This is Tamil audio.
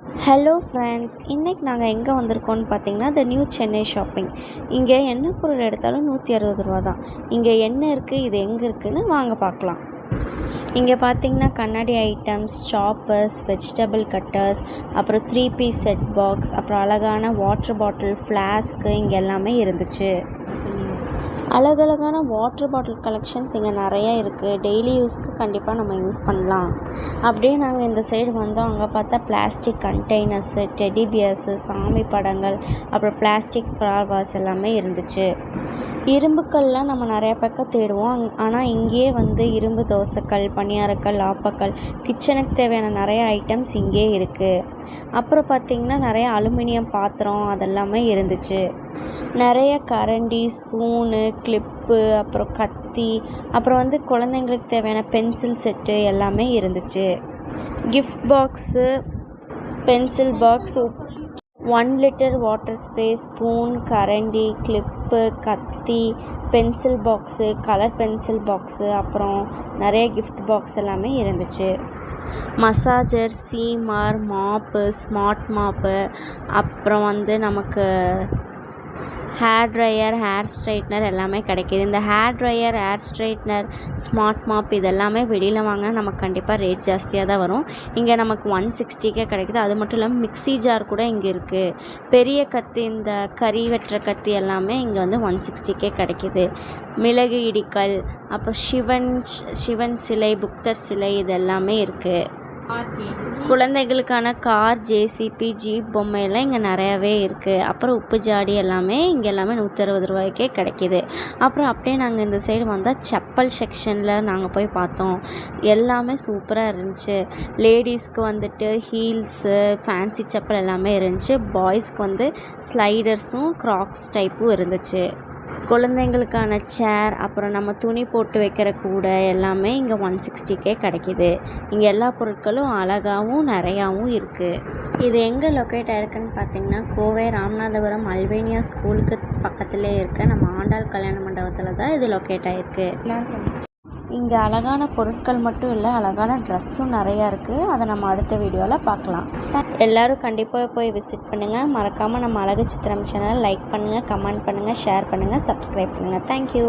ஹலோ ஃப்ரெண்ட்ஸ், இன்றைக்கி நாங்கள் எங்கே வந்திருக்கோம்னு பார்த்தீங்கன்னா த நியூ சென்னை ஷாப்பிங். இங்கே என்ன பொருள் எடுத்தாலும் 160 ரூபா தான். இங்கே என்ன இருக்குது, இது எங்கே இருக்குதுன்னு வாங்க பார்க்கலாம். இங்கே பார்த்தீங்கன்னா கண்ணாடி ஐட்டம்ஸ், சாப்பர்ஸ், வெஜிடபிள் கட்டர்ஸ், அப்புறம் 3 பீஸ் செட் பாக்ஸ், அப்புறம் அழகான வாட்டர் பாட்டில், ஃப்ளாஸ்க்கு இங்கே எல்லாமே இருந்துச்சு. அழகழகான வாட்டர் பாட்டில் கலெக்ஷன்ஸ் இங்கே நிறையா இருக்குது. டெய்லி யூஸ்க்கு கண்டிப்பாக நம்ம யூஸ் பண்ணலாம். அப்படியே நாங்கள் இந்த சைடு வந்தோம். அங்கே பார்த்தா பிளாஸ்டிக் கண்டெய்னர்ஸு, டெடி பியர்ஸு, சாமி படங்கள், அப்புறம் பிளாஸ்டிக் ஃப்ளவர்ஸ் எல்லாமே இருந்துச்சு. இரும்புக்கல்லாம் நம்ம நிறையா பக்கம் தேடுவோம். ஆனால் இங்கேயே இரும்பு தோசைக்கல், பணியாரக்கல், ஆப்பக்கல், கிச்சனுக்கு தேவையான நிறைய ஐட்டம்ஸ் இங்கேயே இருக்குது. அப்புறம் பார்த்திங்கன்னா நிறைய அலுமினியம் பாத்திரம் அதெல்லாமே இருந்துச்சு. நிறைய கரண்டி, ஸ்பூனு, கிளிப்பு, அப்புறம் கத்தி, அப்புறம் குழந்தைங்களுக்கு தேவையான பென்சில் செட்டு எல்லாமே இருந்துச்சு. Gift box, pencil box, 1 litre water spray, spoon, கரண்டி, கிளிப்பு, கத்தி, pencil box, colour pencil box, அப்புறம் நிறைய கிஃப்ட் பாக்ஸ் எல்லாமே இருந்துச்சு. மசாஜர், சீமார், மாப்பு, ஸ்மார்ட் மாப்பு, அப்புறம் நமக்கு ஹேர் ட்ரையர், ஹேர் ஸ்ட்ரைட்னர் எல்லாமே கிடைக்கிது. இந்த hair dryer, hair straightener, smart mop இதெல்லாமே வெளியில் வாங்கினா நமக்கு கண்டிப்பாக ரேட் ஜாஸ்தியாக தான் வரும். இங்கே நமக்கு 160க்கே கிடைக்கிது. அது மட்டும் இல்லாமல் மிக்ஸி ஜார் கூட இங்கே இருக்குது. பெரிய கத்தி, இந்த கறி வெட்டுற கத்தி எல்லாமே இங்கே 160க்கே கிடைக்கிது. மிளகு இடிக்கல், அப்புறம் சிவன் சிலை, புத்தர் சிலை இது எல்லாமே இருக்குது. குழந்தைகளுக்கான கார், ஜேசிபி, ஜீப் பொம்மையெல்லாம் இங்கே நிறையாவே இருக்குது. அப்புறம் உப்பு ஜாடி எல்லாமே இங்கே எல்லாமே 160 ரூபாய்க்கே கிடைக்கிது. அப்புறம் அப்படியே நாங்கள் இந்த சைடு வந்தால் செப்பல் செக்ஷனில் நாங்கள் போய் பார்த்தோம். எல்லாமே சூப்பராக இருந்துச்சு. லேடிஸ்க்கு ஹீல்ஸு, ஃபேன்சி செப்பல் எல்லாமே இருந்துச்சு. பாய்ஸ்க்கு ஸ்லைடர்ஸும் க்ராக்ஸ் டைப்பும் இருந்துச்சு. குழந்தைங்களுக்கான சேர், அப்புறம் நம்ம துணி போட்டு வைக்கிற கூடை எல்லாமே இங்கே 160க்கே கிடைக்கிது. இங்கே எல்லா பொருட்களும் அழகாகவும் நிறையாவும் இருக்குது. இது எங்கே லொக்கேட் ஆகிருக்குன்னு பார்த்தீங்கன்னா கோவை ராமநாதபுரம் அல்வேனியா ஸ்கூலுக்கு பக்கத்துலேயே இருக்க நம்ம ஆண்டாள் கல்யாண மண்டபத்தில் தான் இது லொக்கேட் ஆகிருக்கு. இங்கே அழகான பொருட்கள் மட்டும் இல்லை, அழகான ட்ரெஸ்ஸும் நிறையா இருக்குது. அதை நம்ம அடுத்த வீடியோவில் பார்க்கலாம். எல்லோரும் கண்டிப்பாக போய் விசிட் பண்ணுங்கள். மறக்காமல் நம்ம அழகு சித்திரம் சேனலை லைக் பண்ணுங்கள், கமெண்ட் பண்ணுங்கள், ஷேர் பண்ணுங்கள், சப்ஸ்கிரைப் பண்ணுங்கள். தேங்க்யூ.